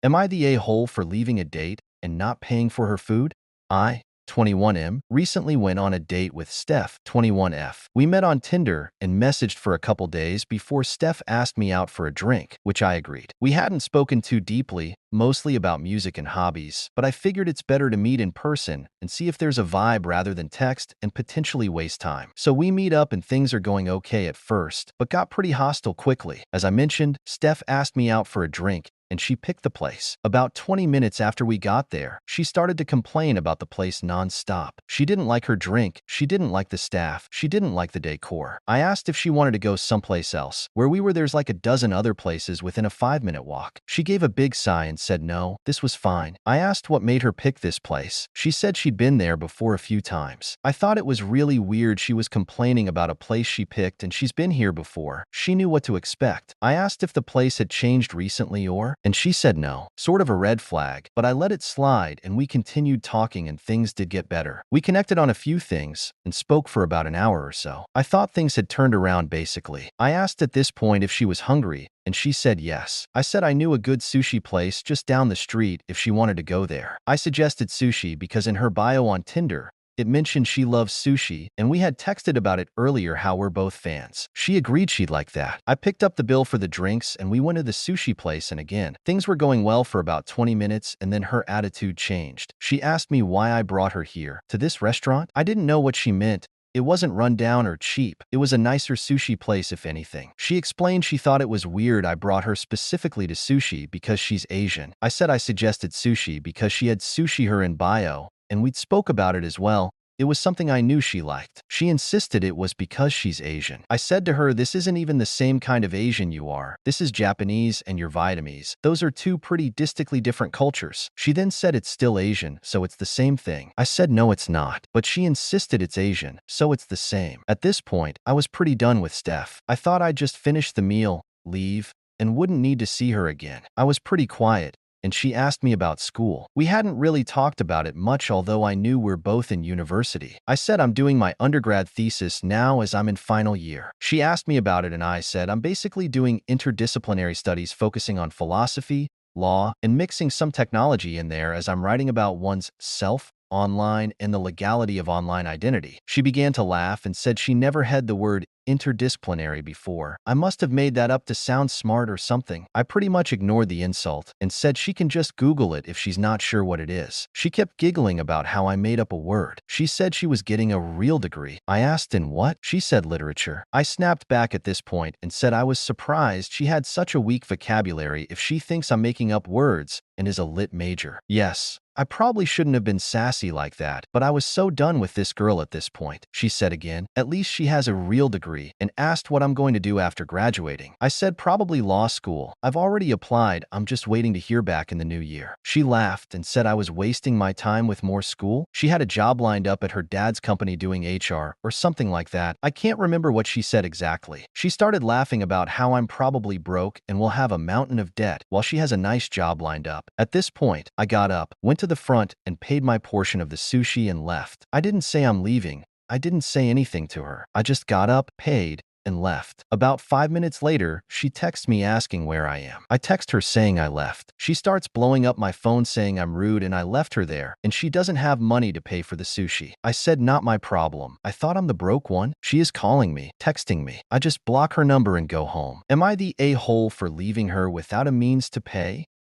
Am I the a-hole for leaving a date and not paying for her food? I, 21M, recently went on a date with Steph, 21F. We met on Tinder and messaged for a couple days before Steph asked me out for a drink, which I agreed. We hadn't spoken too deeply, mostly about music and hobbies, but I figured it's better to meet in person and see if there's a vibe rather than text and potentially waste time. So we meet up and things are going okay at first, but got pretty hostile quickly. As I mentioned, Steph asked me out for a drink, and she picked the place. About 20 minutes after we got there, she started to complain about the place non-stop. She didn't like her drink, she didn't like the staff, she didn't like the decor. I asked if she wanted to go someplace else. Where we were, there's like a dozen other places within a 5-minute walk. She gave a big sigh and said no, this was fine. I asked what made her pick this place. She said she'd been there before a few times. I thought it was really weird she was complaining about a place she picked and she's been here before. She knew what to expect. I asked if the place had changed recently and she said no. Sort of a red flag, but I let it slide and we continued talking and things did get better. We connected on a few things and spoke for about an hour or so. I thought things had turned around basically. I asked at this point if she was hungry, and she said yes. I said I knew a good sushi place just down the street if she wanted to go there. I suggested sushi because in her bio on Tinder, it mentioned she loves sushi, and we had texted about it earlier how we're both fans. She agreed she'd like that. I picked up the bill for the drinks and we went to the sushi place, and again, things were going well for about 20 minutes and then her attitude changed. She asked me why I brought her here, to this restaurant. I didn't know what she meant. It wasn't run down or cheap. It was a nicer sushi place if anything. She explained she thought it was weird I brought her specifically to sushi because she's Asian. I said I suggested sushi because she had sushi her in bio, and we'd spoke about it as well. It was something I knew she liked. She insisted it was because she's Asian. I said to her, this isn't even the same kind of Asian you are. This is Japanese and you're Vietnamese. Those are two pretty distinctly different cultures. She then said it's still Asian, so it's the same thing. I said no, it's not. But she insisted it's Asian, so it's the same. At this point, I was pretty done with Steph. I thought I'd just finish the meal, leave, and wouldn't need to see her again. I was pretty quiet, and she asked me about school. We hadn't really talked about it much, although I knew we're both in university. I said I'm doing my undergrad thesis now as I'm in final year. She asked me about it and I said I'm basically doing interdisciplinary studies focusing on philosophy, law, and mixing some technology in there as I'm writing about one's self, online, and the legality of online identity. She began to laugh and said she never had the word interdisciplinary before. I must have made that up to sound smart or something. I pretty much ignored the insult and said she can just Google it if she's not sure what it is. She kept giggling about how I made up a word. She said she was getting a real degree. I asked in what? She said literature. I snapped back at this point and said I was surprised she had such a weak vocabulary if she thinks I'm making up words and is a lit major. Yes, I probably shouldn't have been sassy like that, but I was so done with this girl at this point. She said again, at least she has a real degree, and asked what I'm going to do after graduating. I said probably law school. I've already applied, I'm just waiting to hear back in the new year. She laughed and said I was wasting my time with more school. She had a job lined up at her dad's company doing HR or something like that. I can't remember what she said exactly. She started laughing about how I'm probably broke and will have a mountain of debt while she has a nice job lined up. At this point, I got up, went to the front, and paid my portion of the sushi and left. I didn't say I'm leaving. I didn't say anything to her. I just got up, paid, and left. About 5 minutes later, she texts me asking where I am. I text her saying I left. She starts blowing up my phone saying I'm rude and I left her there, and she doesn't have money to pay for the sushi. I said not my problem. I thought I'm the broke one. She is calling me, texting me. I just block her number and go home. Am I the a-hole for leaving her without a means to pay?